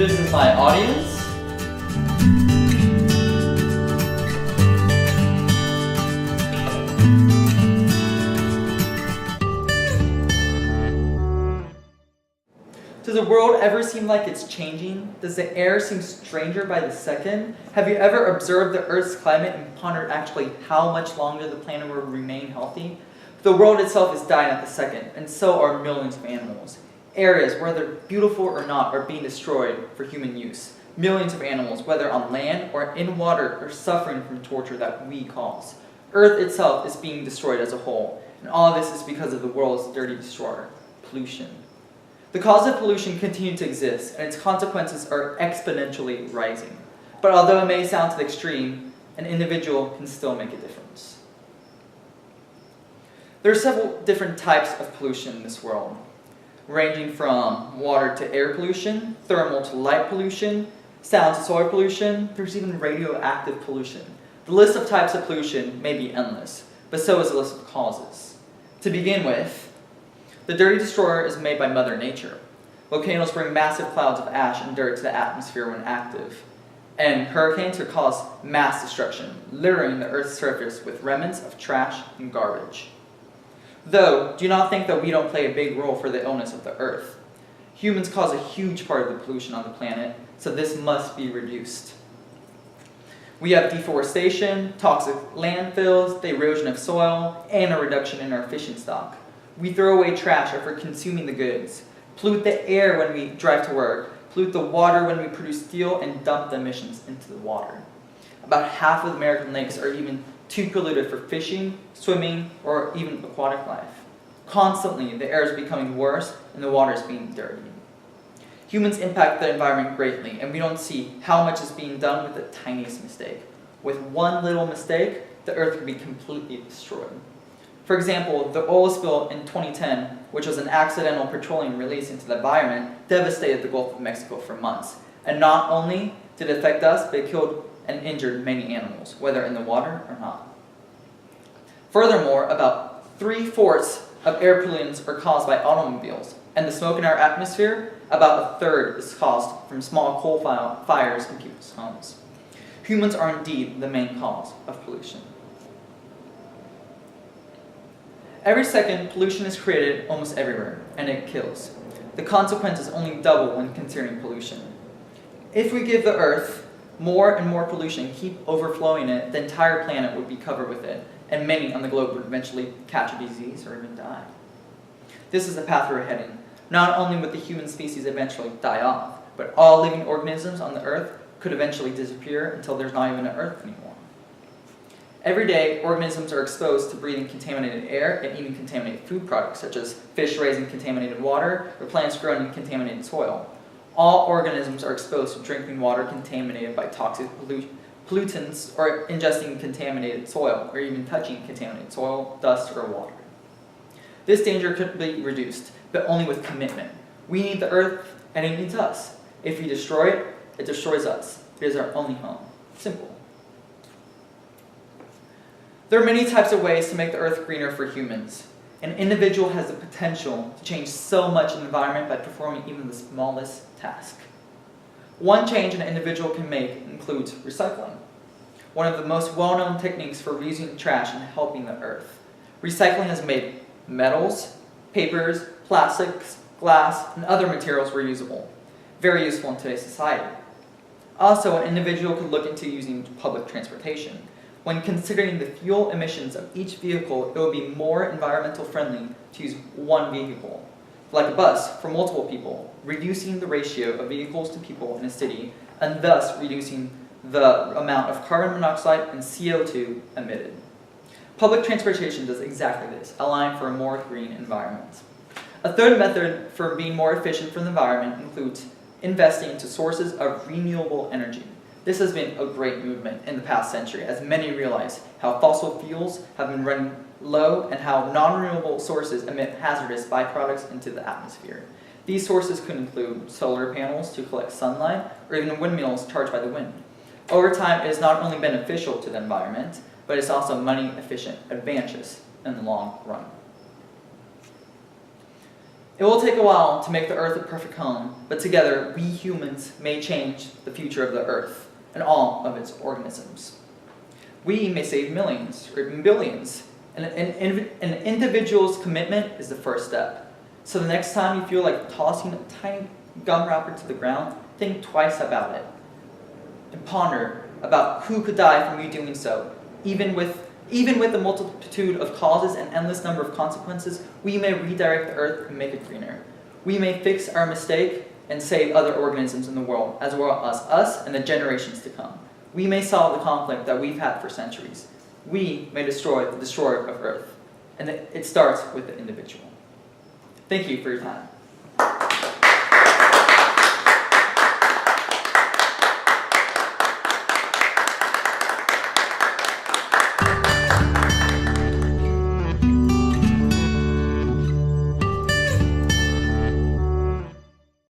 This is my audience. Does the world ever seem like it's changing? Does the air seem stranger by the second? Have you ever observed the Earth's climate and pondered actually how much longer the planet will remain healthy? The world itself is dying at the second, and so are millions of animals. Areas, whether beautiful or not, are being destroyed for human use. Millions of animals, whether on land or in water, are suffering from torture that we cause. Earth itself is being destroyed as a whole, and all of this is because of the world's dirty destroyer, pollution. The cause of pollution continues to exist, and its consequences are exponentially rising. But although it may sound to the extreme, an individual can still make a difference. There are several different types of pollution in this world, ranging from water to air pollution, thermal to light pollution, sound to soil pollution. There's even radioactive pollution. The list of types of pollution may be endless, but so is the list of causes. To begin with, the dirty destroyer is made by Mother Nature. Volcanoes bring massive clouds of ash and dirt to the atmosphere when active, and hurricanes can cause mass destruction, littering the Earth's surface with remnants of trash and garbage. Though, do not think that we don't play a big role for the illness of the Earth. Humans cause a huge part of the pollution on the planet, so this must be reduced. We have deforestation, toxic landfills, the erosion of soil, and a reduction in our fishing stock. We throw away trash after consuming the goods, pollute the air when we drive to work, pollute the water when we produce steel, and dump the emissions into the water. About half of American lakes are even too polluted for fishing, swimming, or even aquatic life. Constantly, the air is becoming worse and the water is being dirty. Humans impact the environment greatly, and we don't see how much is being done with the tiniest mistake. With one little mistake, the Earth could be completely destroyed. For example, the oil spill in 2010, which was an accidental petroleum release into the environment, devastated the Gulf of Mexico for months. And not only did it affect us, but it killed and injured many animals, whether in the water or not. Furthermore, about 3/4 of air pollutants are caused by automobiles, and the smoke in our atmosphere, about 1/3 is caused from small coal fires in people's homes. Humans are indeed the main cause of pollution. Every second, pollution is created almost everywhere, and it kills. The consequences only double when considering pollution. If we give the Earth more and more pollution, keep overflowing it, the entire planet would be covered with it, and many on the globe would eventually catch a disease or even die. This is the path we're heading. Not only would the human species eventually die off, but all living organisms on the Earth could eventually disappear until there's not even an Earth anymore. Every day, organisms are exposed to breathing contaminated air and eating contaminated food products, such as fish raised in contaminated water or plants grown in contaminated soil. All organisms are exposed to drinking water contaminated by toxic pollutants or ingesting contaminated soil or even touching contaminated soil, dust, or water. This danger could be reduced, but only with commitment. We need the Earth and it needs us. If we destroy it, it destroys us. It is our only home. Simple. There are many types of ways to make the Earth greener for humans. An individual has the potential to change so much in the environment by performing even the smallest task. One change an individual can make includes recycling, one of the most well-known techniques for reusing trash and helping the Earth. Recycling has made metals, papers, plastics, glass, and other materials reusable. Very useful in today's society. Also, an individual could look into using public transportation. When considering the fuel emissions of each vehicle, it would be more environmental friendly to use one vehicle, like a bus for multiple people, reducing the ratio of vehicles to people in a city, and thus reducing the amount of carbon monoxide and CO2 emitted. Public transportation does exactly this, allowing for a more green environment. A third method for being more efficient for the environment includes investing into sources of renewable energy. This has been a great movement in the past century, as many realize how fossil fuels have been running low and how non-renewable sources emit hazardous byproducts into the atmosphere. These sources could include solar panels to collect sunlight, or even windmills charged by the wind. Over time, it is not only beneficial to the environment, but it's also money efficient, advantageous in the long run. It will take a while to make the Earth a perfect home, but together, we humans may change the future of the Earth and all of its organisms. We may save millions or even billions, and an individual's commitment is the first step. So the next time you feel like tossing a tiny gum wrapper to the ground, think twice about it and ponder about who could die from you doing so. Even with the multitude of causes and endless number of consequences, we may redirect the Earth and make it greener. We may fix our mistake and save other organisms in the world, as well as us and the generations to come. We may solve the conflict that we've had for centuries. We may destroy the destroyer of Earth. And it starts with the individual. Thank you for your time.